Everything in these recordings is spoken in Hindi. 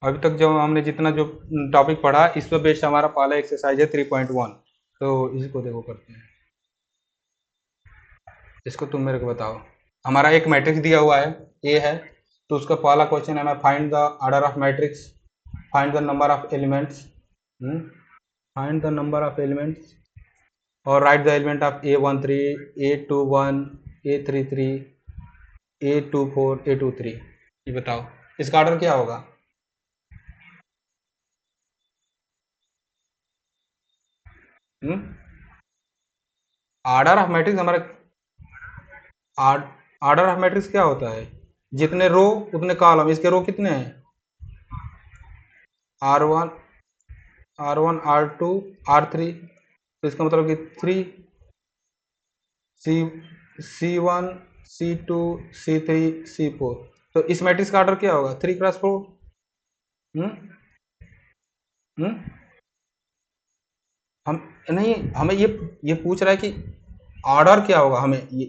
अभी तक जो हमने जितना जो टॉपिक पढ़ा इस पर बेस्ड हमारा पहला एक्सरसाइज है 3.1। तो इसको देखो करते हैं। इसको तुम मेरे को बताओ। हमारा एक मैट्रिक्स दिया हुआ है ए है, तो उसका पहला क्वेश्चन है, मैं find the order of matrix, find the number of elements, find the number of elements और write the element of A13, A21, A33, A24, A23। ये बताओ इसका ऑर्डर क्या होगा। ऑर्डर ऑफ मैट्रिक्स हमारा, ऑर्डर ऑफ मैट्रिक्स क्या होता है, जितने रो उतने कॉलम। इसके रो कितने हैं, R1, R1, R2, R3, तो इसका मतलब कि 3, C1, C2, C3, C4। तो इस मैट्रिक्स का ऑर्डर क्या होगा, 3x4। हम्म हम्म हम नहीं, हमें ये पूछ रहा है कि ऑर्डर क्या होगा, हमें ये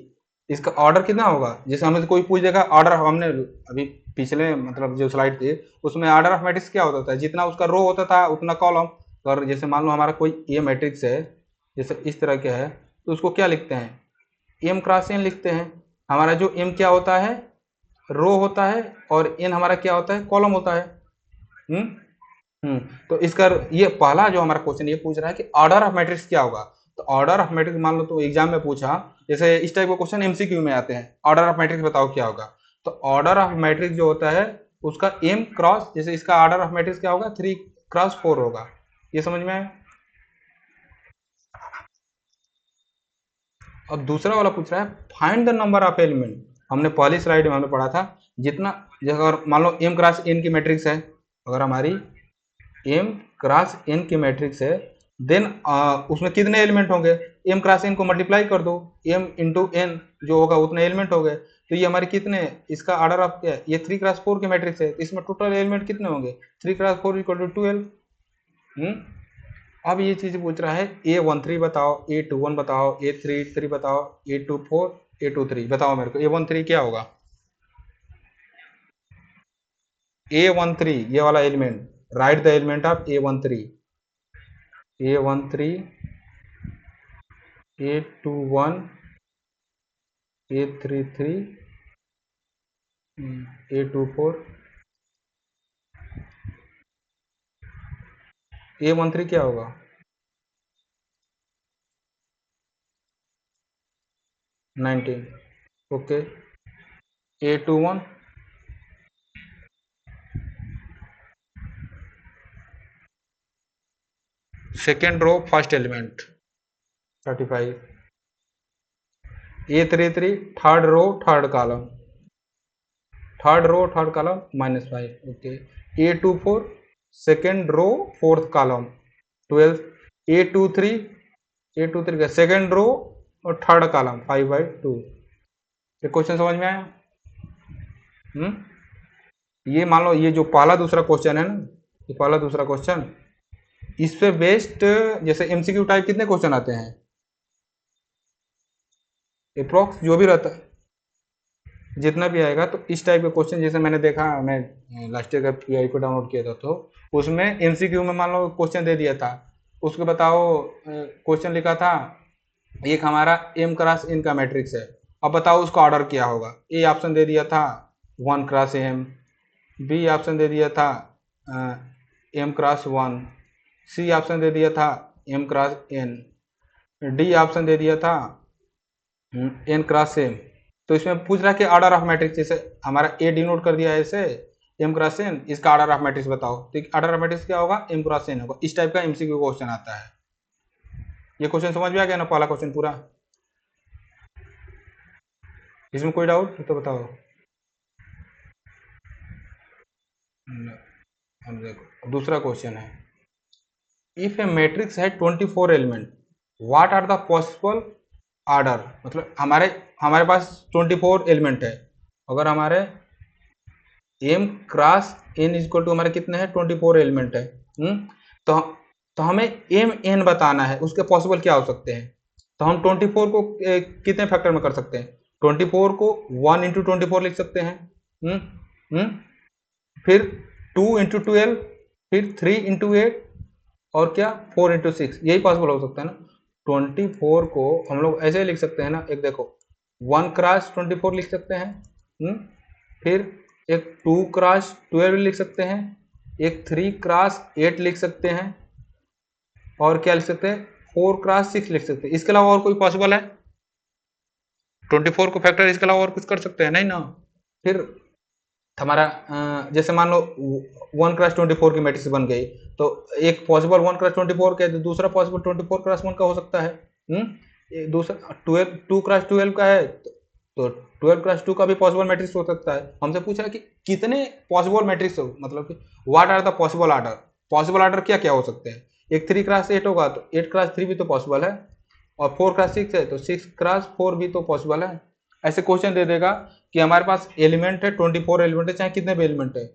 इसका ऑर्डर कितना होगा। जैसे हमें कोई पूछ देगा ऑर्डर, हमने अभी पिछले मतलब जो स्लाइड थी उसमें ऑर्डर ऑफ मैट्रिक्स क्या होता था, जितना उसका रो होता था उतना कॉलम। और जैसे मान लो हमारा कोई ए मैट्रिक्स है, जैसे इस तरह के है, तो उसको क्या लिखते हैं, एम क्रॉस एन लिखते हैं। हमारा जो एम क्या होता है, रो होता है, और एन हमारा क्या होता है, कॉलम होता है। हम्म तो इसका ये पहला जो हमारा क्वेश्चन ये पूछ रहा है कि ऑर्डर ऑफ मैट्रिक्स क्या होगा। तो ऑर्डर ऑफ मैट्रिक्स मान लो तो एग्जाम में पूछा, जैसे इस टाइप का क्वेश्चन एमसीक्यू में आते हैं, ऑर्डर ऑफ मैट्रिक्स बताओ क्या होगा। तो ऑर्डर ऑफ मैट्रिक्स जो होता है उसका एम क्रॉस, जैसे इसका ऑर्डर ऑफ मैट्रिक्स क्या होगा, 3x4 होगा। ये समझ में आया। और दूसरा वाला पूछ रहा है find the number of element. हमने पहली स्लाइड में हमने पढ़ा था, जितना अगर मान लो एम क्रॉस एन की मैट्रिक्स है, अगर हमारी एम क्रॉस एन की मैट्रिक्स है, देन उसमें कितने एलिमेंट होंगे, एम क्रॉस एन को मल्टीप्लाई कर दो, एम इंटू एन जो होगा उतने एलिमेंट हो गए। तो ये हमारे कितने, इसका ऑर्डर ऑफ क्या है, ये 3x4 की मैट्रिक्स है, तो इसमें टोटल एलिमेंट कितने होंगे, 3x4 इक्वल टू 12। अब ये चीज पूछ रहा है A13 बताओ, A21 बताओ, A33 बताओ, A24, A23 बताओ मेरे को, A13 क्या होगा। A13 ये वाला element, write the element of A13, A13, A21, A33, A24, A13 क्या होगा, 19। Okay, A21, second row first element 35, A33 third row third column, third row third column -5। Okay, A24 second row fourth column 12, A23, A23 का सेकेंड रो और थर्ड कॉलम 5/2। ये क्वेश्चन समझ में आया। ये मान लो ये जो पहला दूसरा क्वेश्चन है ना, ये पहला दूसरा क्वेश्चन, इस पे बेस्ड जैसे एमसीक्यू टाइप कितने क्वेश्चन आते हैं, अप्रोक्स जो भी रहता है जितना भी आएगा, तो इस टाइप के क्वेश्चन जैसे मैंने देखा, मैं लास्ट ईयर का पीआई को डाउनलोड किया था, तो उसमें एमसीक्यू में मान लो क्वेश्चन दे दिया था, उसको बताओ क्वेश्चन लिखा था, एक हमारा एम क्रॉस एन का मैट्रिक्स है, अब बताओ उसका ऑर्डर क्या होगा। ए ऑप्शन दे दिया था 1x m, बी ऑप्शन दे दिया था M x1, सी ऑप्शन दे दिया था M x n, D option दे दिया था N x m। तो इसमें पूछ रहा है कि ऑर्डर ऑफ मैट्रिक्स, जैसे हमारा ए डिनोट कर दिया है इसे M x n, इसका ऑर्डर ऑफ मैट्रिक्स बताओ, तो ऑर्डर ऑफ मैट्रिक्स क्या होगा, M x n होगा। इस टाइप का एमसीक्यू क्वेश्चन आता है। ये क्वेश्चन समझ में आ गया ना, पहला क्वेश्चन पूरा। इसमें कोई डाउट तो बताओ। हम देखो दूसरा क्वेश्चन है, इफ ए मैट्रिक्स है 24 element, what are the possible order. मतलब हमारे हमारे पास 24 एलिमेंट है, अगर हमारे M cross N equal to हमारे कितने हैं, 24 एलिमेंट है। तो तो हमें एम एन बताना है, उसके पॉसिबल क्या हो सकते हैं। तो हम 24 को कितने फैक्टर में कर सकते हैं, 24 को 1 × 24 लिख सकते हैं। फिर 2 × 12, फिर 3 × 8, और क्या 4 × 6, यही पॉसिबल हो सकता है ना। 24 को हम लोग ऐसे लिख सकते हैं ना, एक देखो 1 × 24 लिख सकते हैं, फिर एक 2 × 12 लिख सकते हैं, एक 3 × 8 लिख सकते हैं, और क्या लिख सकते हैं 4 × 6 लिख सकते हैं। इसके अलावा और कोई पॉसिबल है? 24 को फैक्टर इसके अलावा और कुछ कर सकते हैं नहीं ना। फिर हमारा जैसे मान लो 1 × 24 की मैट्रिक्स बन गई, तो एक पॉसिबल 1 × 24 का है, तो दूसरा पॉसिबल 24 × 1 का हो सकता है। दूसरा 2 × 12 का है, तो 12 × 2 का भी पॉसिबल मैट्रिक्स हो सकता है। हमसे पूछा है कि कितने पॉसिबल मैट्रिक्स हो, मतलब कि what are the possible order. Possible order क्या क्या हो सकते हैं? एक 3 × 8 होगा, तो 8 × 3 भी तो पॉसिबल है, और 4 × 6 है तो 6 × 4 भी तो पॉसिबल है। ऐसे क्वेश्चन दे देगा कि हमारे पास एलिमेंट है 24 एलिमेंट है, चाहे कितने भी एलिमेंट है,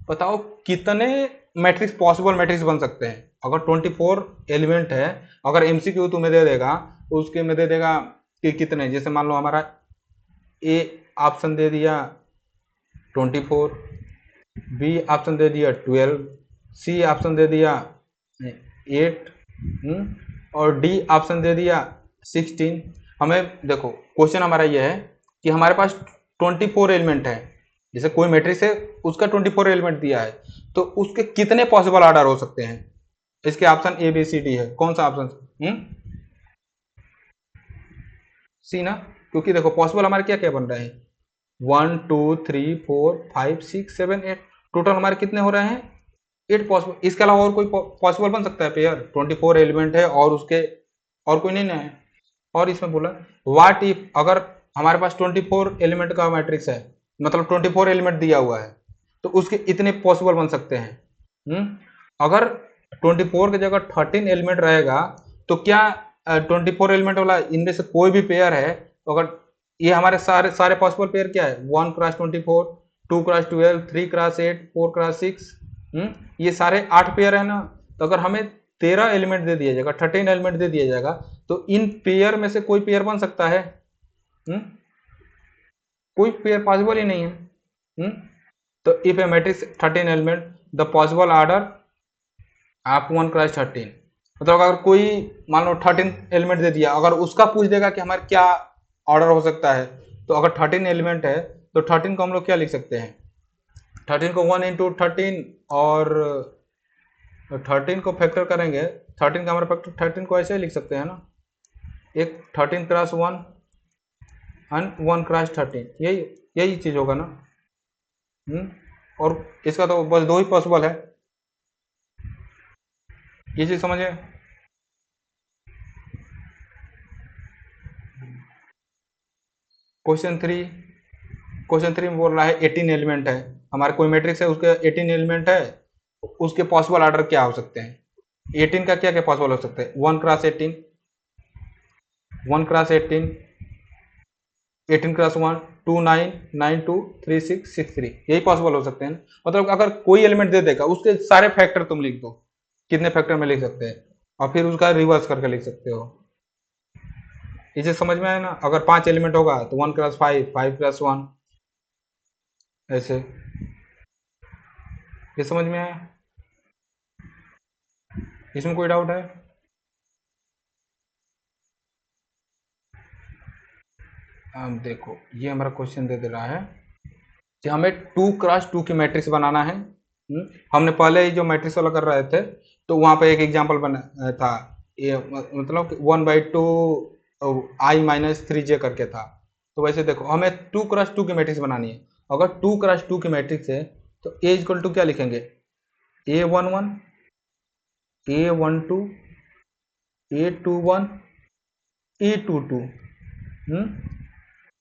बताओ कितने मैट्रिक्स पॉसिबल मैट्रिक्स बन सकते हैं। अगर 24 एलिमेंट है, अगर एमसीक्यू तुम्हें दे देगा, उसके में दे देगा कि कितने, जैसे मान लो हमारा ए ऑप्शन दे दिया 24, बी ऑप्शन दे दिया 12, सी ऑप्शन दे दिया 8, और डी ऑप्शन दे दिया 16। हमें देखो क्वेश्चन हमारा यह है कि हमारे पास 24 एलिमेंट है, जैसे कोई मैट्रिक्स है उसका 24 एलिमेंट दिया है, तो उसके कितने पॉसिबल ऑर्डर हो सकते हैं। इसके option A B C D है, कौन सा ऑप्शन? सी ना, क्योंकि देखो पॉसिबल हमारे क्या क्या बन रहे हैं, 1 2 3 4 5 6 7 8, टोटल हमारे कितने हो रहे हैं 8 पॉसिबल। इसके अलावा और कोई पॉसिबल बन सकता है पेयर? 24 एलिमेंट है और उसके और कोई नहीं ना है। और इसमें बोला व्हाट इफ, अगर हमारे पास 24 एलिमेंट का मैट्रिक्स है, मतलब 24 एलिमेंट दिया हुआ है, तो उसके इतने पॉसिबल बन सकते हैं। अगर 24 की जगह 13 एलिमेंट रहेगा, तो क्या 24 एलिमेंट वाला इनमें से कोई भी पेयर है, तो अगर ये हमारे सारे सारे पॉसिबल पेयर क्या है, 1 × 24, 2 × 12, 3 × 8, 4 × 6, ये सारे 8 पेयर है ना। तो अगर हमें 13 एलिमेंट दे दिया जाएगा, 13 एलिमेंट दे दिया जाएगा, तो इन पेयर में से कोई पेयर बन सकता है? कोई पेयर पॉसिबल ही नहीं है। तो if A matrix 13 element, the possible order आप 1 × 13, मतलब अगर कोई मान लो 13 एलिमेंट दे दिया, अगर उसका पूछ देगा कि हमारे क्या ऑर्डर हो सकता है, तो अगर 13 एलिमेंट है तो 13 को हम लोग क्या लिख सकते हैं, 13 को 1 × 13, और 13 को फैक्टर करेंगे, 13 का हमारा फैक्टर 13 को ऐसे ही लिख सकते हैं ना, एक 13 × 1 एंड 1 × 13, यही यही चीज होगा ना। और इसका तो बस दो ही पॉसिबल है, ये चीज समझिए। क्वेश्चन 3 में बोल रहा है 18 एलिमेंट है, हमारे कोई मैट्रिक्स है उसके 18 एलिमेंट है, उसके पॉसिबल ऑर्डर क्या हो सकते हैं। 18 का क्या क्या पॉसिबल हो सकता है, 1 × 18, 1 × 18, 18 × 1, 2 9, 9 2, 3 6, 6 3, यही पॉसिबल हो सकते हैं। मतलब अगर कोई एलिमेंट दे देगा, उसके सारे फैक्टर तुम लिख दो, कितने फैक्टर में लिख सकते हैं, और फिर उसका रिवर्स करके लिख सकते हो। इसे समझ में आया ना। अगर 5 एलिमेंट होगा तो 1 × 5, 5 × 1, ऐसे। ये समझ में आया? इसमें कोई डाउट है? देखो ये हमारा क्वेश्चन दे रहा है कि हमें 2 × 2 की मैट्रिक्स बनाना है। हमने पहले ही जो मैट्रिक्स वाला कर रहे थे, तो वहां पे एक एग्जांपल बना था, ये मतलब 1/2 I - 3j करके था। तो वैसे देखो हमें 2 × 2 की मैट्रिक्स बनानी है। अगर 2 × 2 की मैट्रिक्स है, तो A = क्या लिखेंगे, A11, A12, A21, A22।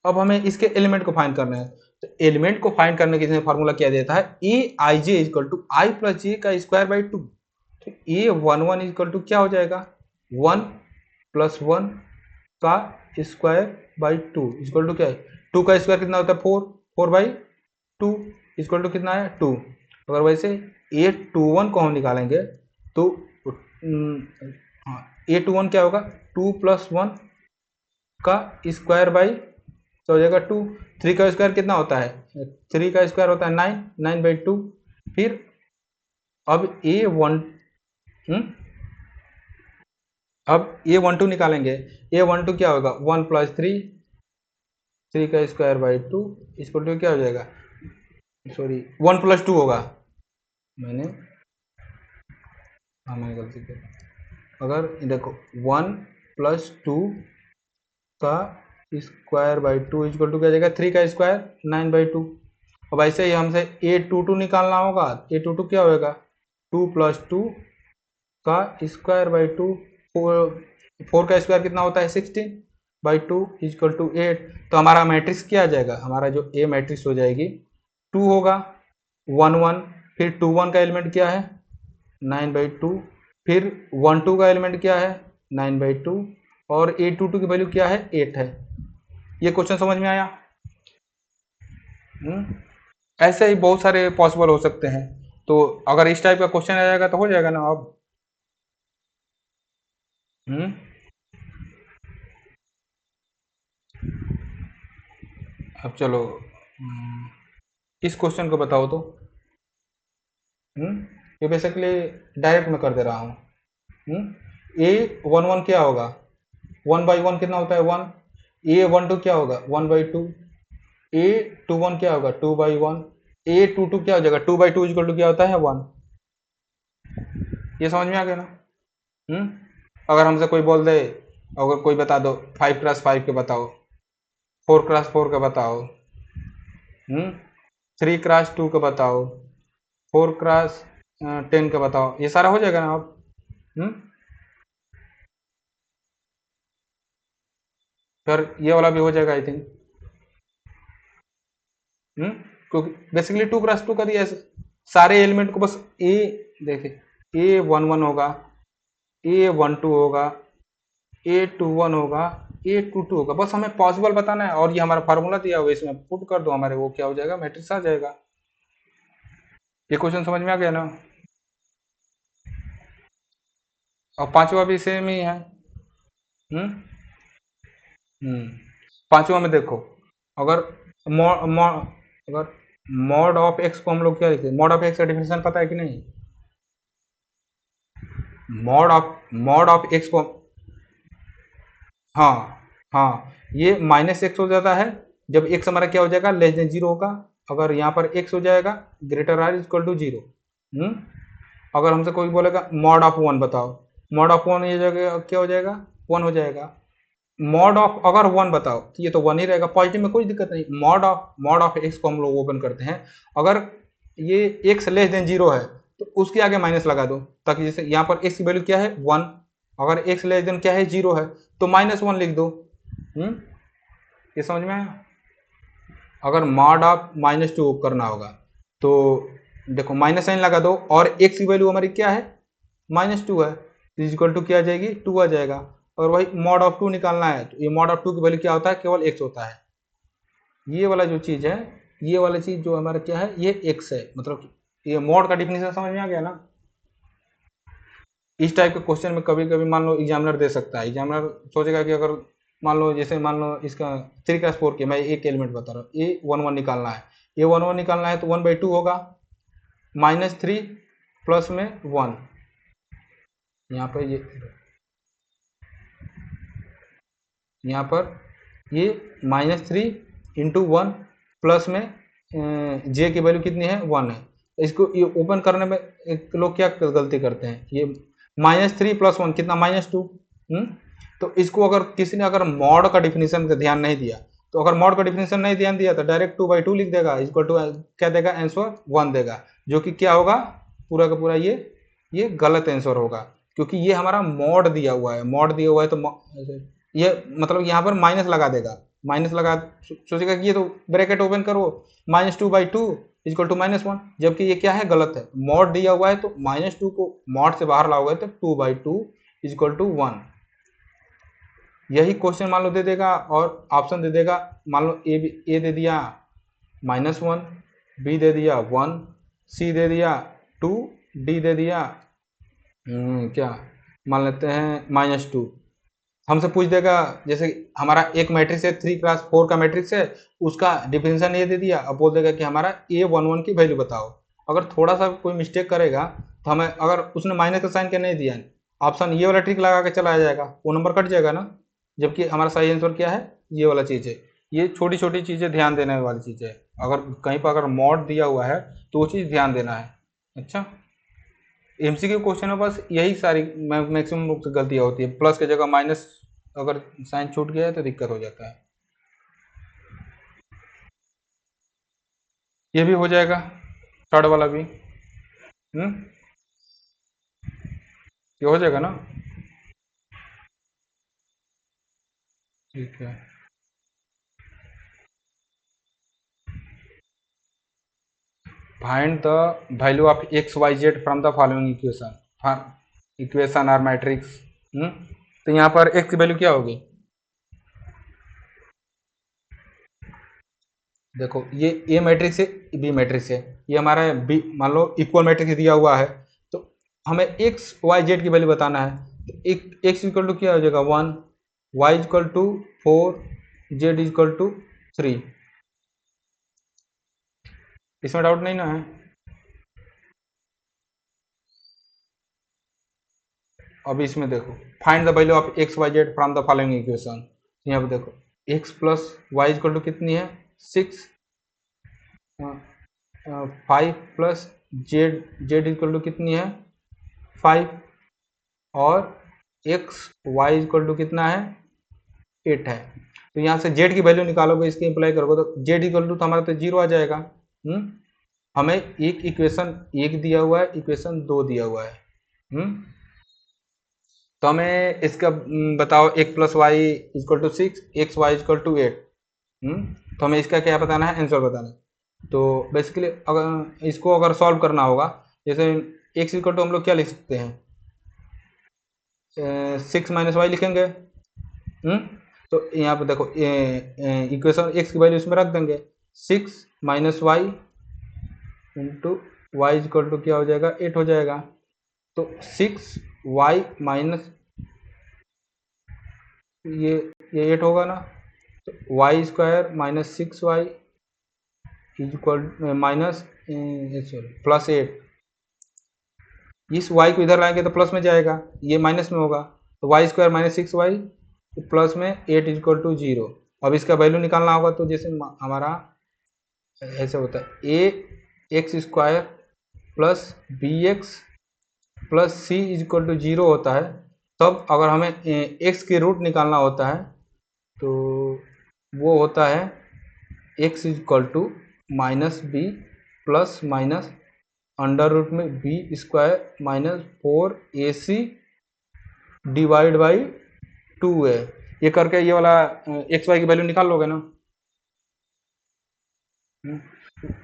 अब हमें इसके एलिमेंट को फाइंड करना है। तो एलिमेंट को फाइंड करने के लिए फॉर्मूला क्या देता है, Aij = I + j का स्क्वायर बाई 2। तो A11 = क्या हो जाएगा, 1 + 1 का स्क्वायर बाई 2 = क्या है, 2 का स्क्वायर कितना होता है 4, 4/2 = कितना है 2। अगर वैसे A21 को हम निकालेंगे, तो A21 क्या होगा, 2 + 1 का स्क्वायर बाई, तो हो जाएगा 2। 3 का स्क्वायर कितना होता है, 3 का स्क्वायर होता है 9, 9/2। फिर अब अब A12 निकालेंगे। A12 क्या होगा, 1 + 3, 3 का स्क्वायर बाई 2 इसको टू क्या हो जाएगा, सॉरी 1 + 2 होगा। मैंने मैंने गलती की। अगर देखो 1 + 2 का स्क्वायर बाई 2 इक्वल टू क्या जाएगा, 3 का स्क्वायर 9/2। अब ऐसे ही हमसे A22 निकालना होगा। A22 क्या होगा, 2 + 2 का स्क्वायर बाई 2, 4 का स्क्वायर कितना होता है, 16/2 इक्वल टू 8। तो हमारा मैट्रिक्स क्या आ जाएगा, हमारा जो ए मैट्रिक्स हो जाएगी 2 होगा, 1 1, फिर 2 1 का एलिमेंट क्या है, 9/2, फिर 1 2 का एलिमेंट क्या है, 9/2, और A22 की वैल्यू क्या है, 8 है। ये क्वेश्चन समझ में आया? ऐसे ही बहुत सारे पॉसिबल हो सकते हैं। तो अगर इस टाइप का क्वेश्चन आ जाएगा तो हो जाएगा ना अब। हम्म अब चलो इस क्वेश्चन को बताओ तो। ये बेसिकली डायरेक्ट मैं कर दे रहा हूँ। A11 क्या होगा, 1/1 कितना होता है, 1। A12 क्या होगा, 1/2। A21 क्या होगा, 2/1। A22 क्या हो जाएगा, 2/2 इक्वल टू क्या होता है, 1। ये समझ में आ गया ना? अगर हमसे कोई बोल दे, अगर कोई बता दो 5 × 5 के बताओ, 4 × 4 के बताओ, 3 × 2 के बताओ, 4 × 10 का बताओ, ये सारा हो जाएगा ना अब। फिर ये वाला भी हो जाएगा आई थिंक। क्योंकि बेसिकली 2 × 2 का दिया है, सारे एलिमेंट को बस ए, देखिए A11 होगा, A12 होगा, A21 होगा, A22 होगा, बस हमें पॉसिबल बताना है। और ये हमारा फार्मूला दिया हुआ है, इसमें पुट कर दो, हमारे वो क्या हो जाएगा, मैट्रिक्स आ जाएगा। ये क्वेश्चन समझ में आ गया ना? और पांचवा भी सेम ही है। हम्म पांचवा में देखो, अगर अगर मॉड ऑफ एक्स को हम लोग क्या लिखते हैं, मॉड ऑफ एक्स का डिफिनेशन पता है कि नहीं? मॉड ऑफ एक्स को, हाँ हाँ, ये -x हो जाता है जब x हमारा क्या हो जाएगा, <0 होगा। अगर यहाँ पर x हो जाएगा >= 0। अगर हमसे कोई बोलेगा मॉड ऑफ 1 बताओ, मॉड ऑफ 1 ये जगह क्या हो जाएगा, 1 हो जाएगा। मॉड ऑफ अगर 1 बताओ तो ये तो 1 ही रहेगा, पॉजिटिव में कोई दिक्कत नहीं। मॉड ऑफ एक्स को हम लोग ओपन करते हैं, अगर ये x <0 है तो उसके आगे माइनस लगा दो, ताकि जैसे यहाँ पर x की वैल्यू क्या है, 1। अगर x क्या है, 0 है, तो -1 लिख दो। ये समझ में आया? अगर मॉड ऑफ -2 करना होगा तो देखो माइनस साइन लगा दो, और x की वैल्यू हमारी क्या है, -2 है, इक्वल टू क्या आ जाएगी, 2 आ जाएगा। और वही मॉड ऑफ 2 निकालना है, तो ये मॉड ऑफ 2 की वैल्यू क्या होता है, केवल x होता है। ये वाला जो चीज है, ये वाला चीज जो हमारा क्या है, ये x है, मतलब ये मॉड का डिफिनेशन समझ में आ गया ना? इस टाइप के क्वेश्चन में कभी कभी मान लो एग्जामिनर दे सकता है, एग्जामिनर सोचेगा कि अगर मान लो, जैसे मान लो इसका 3 × 4 के, मैं एक एलिमेंट बता रहा हूँ, A11 निकालना है, A11 निकालना है तो 1/2 होगा, -3 प्लस में 1, यहाँ पर यहाँ पर ये -3 × 1 प्लस में जे की वैल्यू कितनी है, 1 है। इसको ये ओपन करने में एक लोग क्या गलती करते हैं, ये -3 + 1 कितना, -2। तो इसको अगर किसी ने अगर मॉड का डिफिनेशन का ध्यान नहीं दिया, तो अगर मॉड का डिफिनेशन नहीं ध्यान दिया तो डायरेक्ट 2/2 लिख देगा, इक्वल टू क्या देगा, आंसर 1 देगा, जो कि क्या होगा, पूरा का पूरा ये गलत आंसर होगा, क्योंकि ये हमारा मॉड दिया हुआ है, मॉड दिया हुआ है तो ये मतलब यहाँ पर माइनस लगा देगा, माइनस लगा सोचेगा कि ये तो ब्रैकेट ओपन करो, -2/2 इक्वल टू -1, जबकि ये क्या है, गलत है। मॉड दिया हुआ है तो -2 को मॉड से बाहर लाओगे तो 2/2 इक्वल टू 1। यही क्वेश्चन मान लो दे देगा, और ऑप्शन दे देगा, मान लो ए दे दिया -1, बी दे दिया 1, सी दे दिया 2, डी दे दिया क्या मान लेते हैं -2। हमसे पूछ देगा, जैसे हमारा एक मैट्रिक्स है 3 × 4 का मैट्रिक्स है, उसका डिफिनेशन ये दे दिया, अब बोल देगा कि हमारा A11 की वैल्यू बताओ। अगर थोड़ा सा कोई मिस्टेक करेगा तो हमें अगर उसने माइनस का साइन क्या नहीं दिया, ऑप्शन ये वाला ट्रिक लगा के चलाया जाएगा, वो नंबर कट जाएगा ना, जबकि हमारा सही आंसर क्या है, ये वाला चीज़ है। ये छोटी छोटी चीज़ें ध्यान देने वाली चीज़ है, अगर कहीं पर अगर मॉड दिया हुआ है तो वो चीज़ ध्यान देना है। अच्छा, एमसीक्यू क्वेश्चन में बस यही सारी मैक्सिमम गलतियाँ होती है, प्लस की जगह माइनस अगर साइन छूट गया है तो दिक्कत हो जाता है। ये भी हो जाएगा, थर्ड वाला भी। ये हो जाएगा ना। ठीक है, find the value of x y z from the following equation, equation और मैट्रिक्स। तो यहाँ पर एक्स की वैल्यू क्या होगी, देखो ये ए मैट्रिक्स है, बी मैट्रिक्स है, ये हमारा बी मान लो इक्वल मैट्रिक्स दिया हुआ है, तो हमें एक्स वाई जेड की वैल्यू बताना है। तो एक एक्स इक्वल टू क्या हो जाएगा 1, y equal to 4, z equal to 3। इसमें डाउट नहीं ना है। अब इसमें देखो, find the value of x y z from the following equation. यहाँ पे देखो x plus y equal to कितनी है 6, 5 plus z, z equal to कितनी है 5, और एक्स वाई इक्वल टू कितना है 8 है। तो यहाँ से जेड की वैल्यू निकालोगे, इसकी इंप्लाई करोगे तो जेड इक्वल टू तो हमारा तो जीरो आ जाएगा। हमें एक इक्वेशन एक दिया हुआ है, इक्वेशन दो दिया हुआ है। तो हमें इसका बताओ x plus y equal to 6, x y equal to 8। तो हमें इसका क्या बताना है, आंसर बताना है। तो बेसिकली अगर इसको अगर सॉल्व करना होगा, जैसे एक्स इक्वल टू हम लोग क्या लिख सकते हैं, 6 माइनस वाई लिखेंगे। तो यहाँ पे देखो इक्वेशन एक्स की वैल्यू इसमें रख देंगे, 6 minus y into y equal to क्या हो जाएगा 8 हो जाएगा। तो 6 वाई माइनस ये 8 होगा ना, तो y square minus 6 y equal minus plus 8। इस y को इधर लाएंगे तो प्लस में जाएगा, ये माइनस में होगा, तो y square minus 6 y plus में 8 इक्वल टू 0। अब इसका वैल्यू निकालना होगा, तो जैसे हमारा ऐसे होता है A X square plus B X plus C equal to 0 होता है। तब अगर हमें एक्स की रूट निकालना होता है तो वो होता है x equal to minus b plus minus under root में b square minus 4ac divide by 2a। ये करके ये वाला एक्स वाई की वैल्यू निकाल लोगे ना।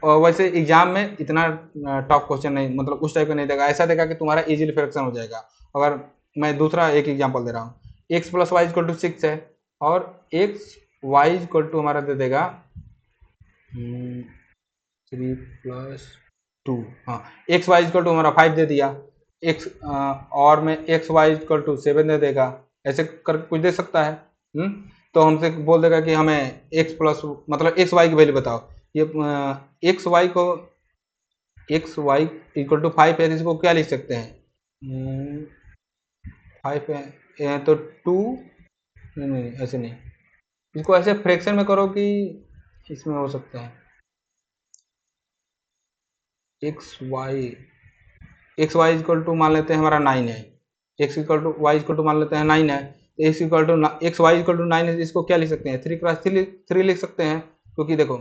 और वैसे एग्जाम में इतना टफ क्वेश्चन नहीं, मतलब उस टाइप का नहीं देगा, ऐसा देगा कि तुम्हारा इजीली फ्रैक्शन हो जाएगा। अगर मैं दूसरा एक एग्जांपल दे रहा हूँ, x plus y equal to 6 है, और एक्स वाई इक्वल टू हमारा दे देगा 3 प्लस 2। हाँ, एक्स वाई इक्वल टू हमारा 5 दे दिया, एक्स और में एक्स वाई इक्वल टू 7 दे देगा, ऐसे कर कुछ दे सकता है। तो हमसे बोल देगा कि हमें एक्स प्लस मतलब एक्स वाई की वैल्यू बताओ। ये एक्स वाई को एक्स वाई इक्वल टू 5 है, इसको क्या लिख सकते हैं 5 है तो 2, नहीं नहीं ऐसे नहीं, इसको ऐसे फ्रैक्शन में करो कि इसमें हो सकता है एक्स वाई इक्वल टू मान लेते हैं हमारा 9 है, x equal to y equal to मान लेते हैं 9 है, x equal to x y equal to 9 है, इसको क्या लिख सकते हैं 3 क्रॉस 3 लिख सकते हैं। क्योंकि देखो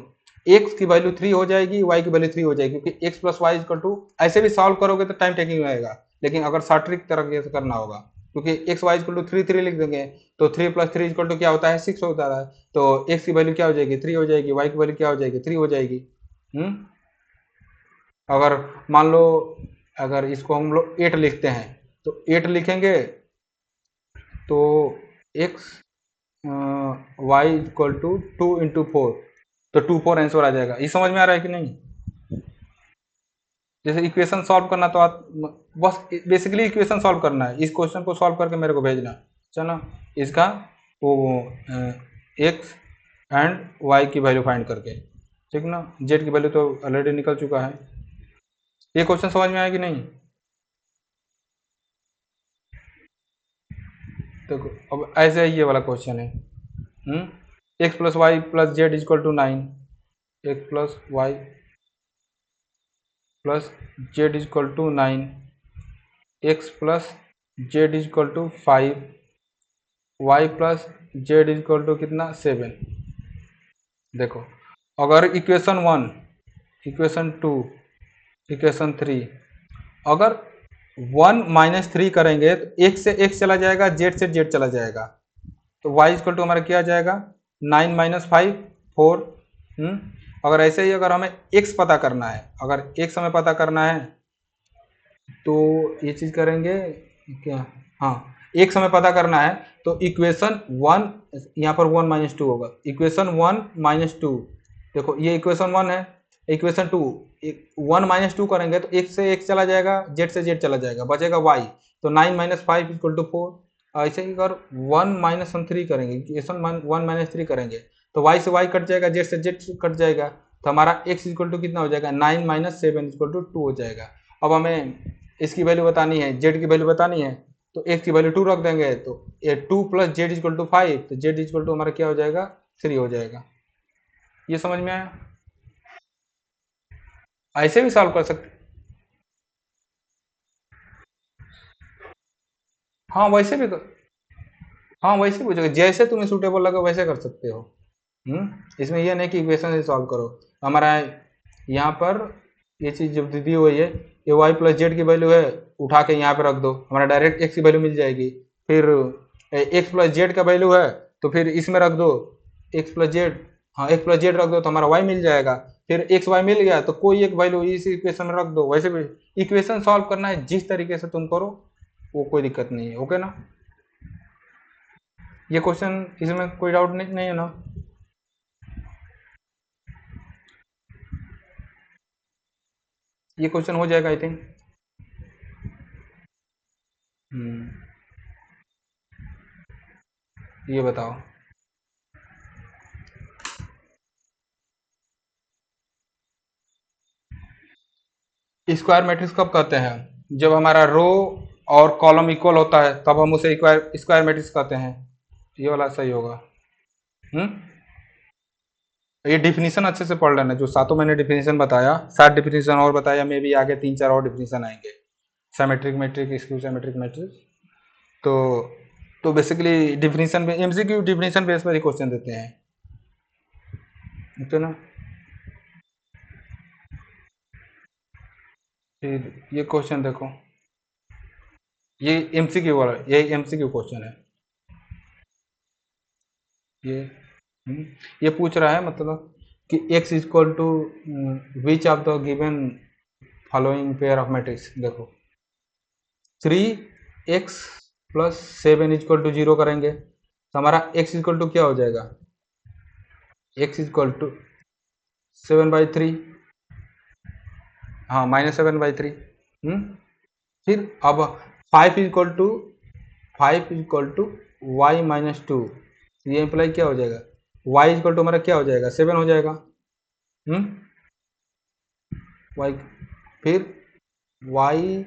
एक्स की वैल्यू 3 हो जाएगी, वाई की वैल्यू 3 हो जाएगी, क्योंकि x plus y equal to ऐसे भी सॉल्व करोगे तो टाइम टेकिंग रहेगा, लेकिन अगर शॉर्ट ट्रिक तरह से करना होगा, क्योंकि एक्स वाई इक्वल टू 3 लिख देंगे तो 3 प्लस 3 इक्वल टू क्या होता है 6 होता है। तो एक्स की वैल्यू क्या हो जाएगी 3 हो जाएगी, वाई की वैल्यू क्या हो जाएगी 3 हो जाएगी। अगर मान लो अगर इसको हम लोग 8 लिखते हैं, तो 8 लिखेंगे तो x y equal to 2 into 4, तो 2 4 आंसर आ जाएगा। ये समझ में आ रहा है कि नहीं। जैसे इक्वेशन सॉल्व करना तो आप बस बेसिकली इक्वेशन सॉल्व करना है, इस क्वेश्चन को सॉल्व करके मेरे को भेजना, चलो इसका वो एक्स एंड वाई की वैल्यू फाइंड करके, ठीक ना। जेड की वैल्यू तो ऑलरेडी निकल चुका है। ये क्वेश्चन समझ में आया कि नहीं। देखो अब ऐसे ही ये वाला क्वेश्चन है। X plus y plus z equal to 9, x plus y plus z equal to 9, x plus z equal to 5, y plus z equal to कितना 7। देखो अगर इक्वेशन 1, इक्वेशन 2, इक्वेशन 3, अगर 1 - 3 करेंगे तो x से x चला जाएगा, z से z चला जाएगा, तो y इक्वल टू हमारा क्या आ जाएगा 9 - 5 4। अगर ऐसे ही अगर हमें x पता करना है, अगर x हमें पता करना है तो ये चीज करेंगे क्या, हाँ x हमें पता करना है तो इक्वेशन 1, यहाँ पर 1 - 2 होगा, इक्वेशन 1 - 2। देखो ये इक्वेशन 1 है, इक्वेशन 2, 1 - 2 करेंगे तो x से x चला जाएगा, z से z चला जाएगा, बचेगा y, तो 9 - 5 इक्वल टू 4। ऐसे ही अगर 1 - 3 करेंगे, इक्वेशन 1 - 3 करेंगे तो y से y कट जाएगा, z से z कट जाएगा, तो हमारा x इक्वल टू कितना हो जाएगा 9 - 7 इक्वल टू 2 हो जाएगा। अब हमें इसकी वैल्यू बतानी है, z की वैल्यू बतानी है, तो x की वैल्यू 2 रख देंगे, तो ये 2 प्लस जेड इक्वल टू 5, तो z इक्वल टू हमारा क्या हो जाएगा 3 हो जाएगा। ये समझ में आया? ऐसे भी सॉल्व कर सकते, हाँ वैसे भी हाँ वैसे भी हो जाएगा, जैसे तुम्हें सूटेबल लगे वैसे कर सकते हो। इसमें यह नहीं कि इक्वेशन से सॉल्व करो। हमारा यहाँ पर ये चीज़ जब दी हुई है, ये वाई प्लस जेड की वैल्यू है, उठा के यहाँ पे रख दो, हमारा डायरेक्ट एक्स की वैल्यू मिल जाएगी। फिर एक्स प्लस जेड का वैल्यू है तो फिर इसमें रख दो एक्स प्लस जेड, हाँ एक्स प्लस जेड रख दो तो हमारा वाई मिल जाएगा। फिर एक्स वाई मिल गया तो कोई एक वैल्यू इस इक्वेशन में रख दो। वैसे भी इक्वेशन सॉल्व करना है जिस तरीके से तुम करो वो कोई दिक्कत नहीं है। ओके ना? ये क्वेश्चन इसमें कोई डाउट नहीं है ना? ये क्वेश्चन हो जाएगा आई थिंक। ये बताओ, स्क्वायर मैट्रिक्स कब कहते हैं? जब हमारा रो और कॉलम इक्वल होता है तब हम उसे स्क्वायर स्क्वायर मैट्रिक्स कहते हैं। ये वाला सही होगा। हम्म ये डिफिनीशन अच्छे से पढ़ लेना, जो सातों मैंने डिफिनीशन बताया, 7 डिफिनीशन और बताया, मे भी आगे 3 4 और डिफिनीशन आएंगे, symmetric matric, skew symmetric matric. तो तो बेसिकली डिफिनीशन में एमसीक्यू डिफिनीशन बेस पर ही क्वेश्चन देते हैं, तो ना। फिर ये क्वेश्चन देखो, ये एमसीक्यू वाला, ये एमसीक्यू क्वेश्चन है ये। ये पूछ रहा है मतलब कि x equal to which of the given following pair of matrix. देखो 3x प्लस 7 इक्वल टू 0 करेंगे तो हमारा x इक्वल टू क्या हो जाएगा, x इक्वल टू 7/3, हाँ -7/3। फिर अब 5 इक्वल टू 5 = y - 2, ये इम्प्लाई क्या हो जाएगा, y इक्वल टू हमारा क्या हो जाएगा 7 हो जाएगा। y, फिर y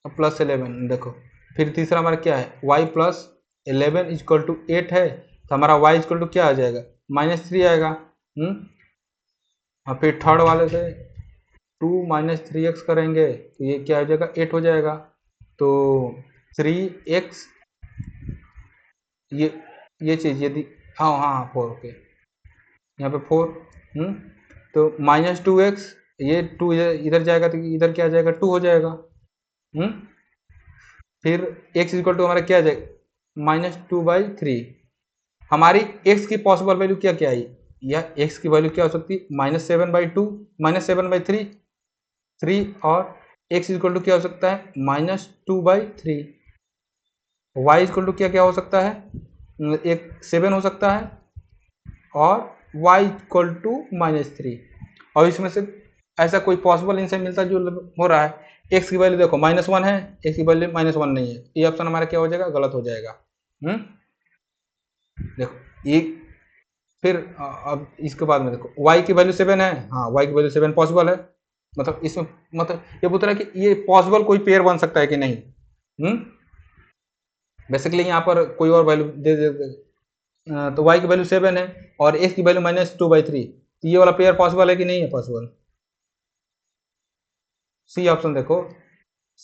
प्लस 11, देखो फिर तीसरा हमारा क्या है, y प्लस 11 इक्वल टू 8 है, तो हमारा y इक्वल टू क्या आ जाएगा -3 आएगा। हाँ फिर थर्ड वाले से 2 - 3x करेंगे तो ये क्या हो जाएगा 8 हो जाएगा, तो 3x, ये चीज़ यदि, हाँ हाँ हाँ 4, ओके यहाँ पे 4। तो -2x, ये 2 इधर जाएगा तो इधर क्या आ जाएगा 2 हो जाएगा। फिर x इक्वल टू हमारा क्या आ जाएगा -2/3। हमारी x की पॉसिबल वैल्यू क्या क्या आई, या x की वैल्यू क्या हो सकती है -7/2, -7/3, 3, और x इक्वल टू क्या हो सकता है -2/3। y इक्वल टू क्या क्या हो सकता है, एक 7 हो सकता है, और y इक्वल टू -3। और इसमें से ऐसा कोई पॉसिबल इनसे मिलता जो हो रहा है, x की वैल्यू देखो -1 है, x की वैल्यू -1 नहीं है, ये ऑप्शन हमारा क्या हो जाएगा गलत हो जाएगा। देखो ये, फिर अब इसके बाद में देखो y की वैल्यू 7 है, हाँ y की वैल्यू 7 पॉसिबल है, मतलब इसमें मतलब ये पूछ रहा है कि ये पॉसिबल कोई पेयर बन सकता है कि नहीं। बेसिकली यहाँ पर कोई और वैल्यू दे देते, तो y की वैल्यू 7 है और x की वैल्यू -2/3, तो ये वाला पेयर पॉसिबल है कि नहीं है पॉसिबल? सी ऑप्शन देखो,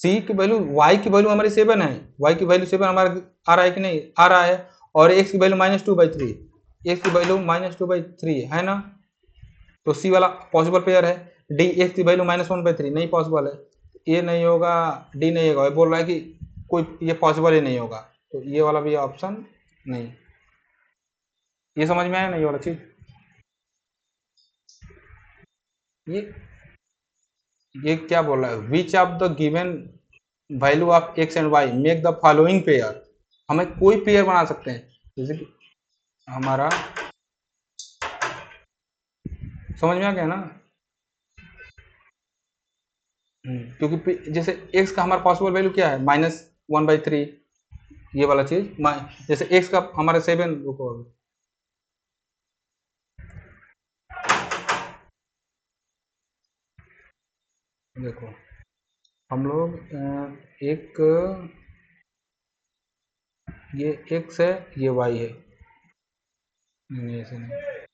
सी की वैल्यू, y की वैल्यू हमारी 7 है, y की वैल्यू 7 हमारा आ रहा है कि नहीं आ रहा है, और x की वैल्यू -2/3, x की वैल्यू -2/3 है ना, तो सी वाला पॉसिबल पेयर है। डी, एक्स की वैल्यू -1/3 नहीं पॉसिबल है, ये नहीं होगा, डी नहीं होगा, ये बोल रहा है कि कोई ये पॉसिबल ही नहीं होगा, तो ये वाला भी ऑप्शन नहीं। ये समझ में आया नहीं ये वाला चीज? ये ये क्या बोल रहा है, which of the given value of x and y make the following pair, हमें कोई पेयर बना सकते हैं, जैसे कि हमारा, समझ में आ गया ना? क्योंकि जैसे एक्स का हमारा पॉसिबल वैल्यू क्या है, -1/3, ये वाला चीज, जैसे एक्स का हमारे 7, रुको देखो, हम लोग एक, ये एक्स है, ये वाई है, नहीं ऐसे नहीं,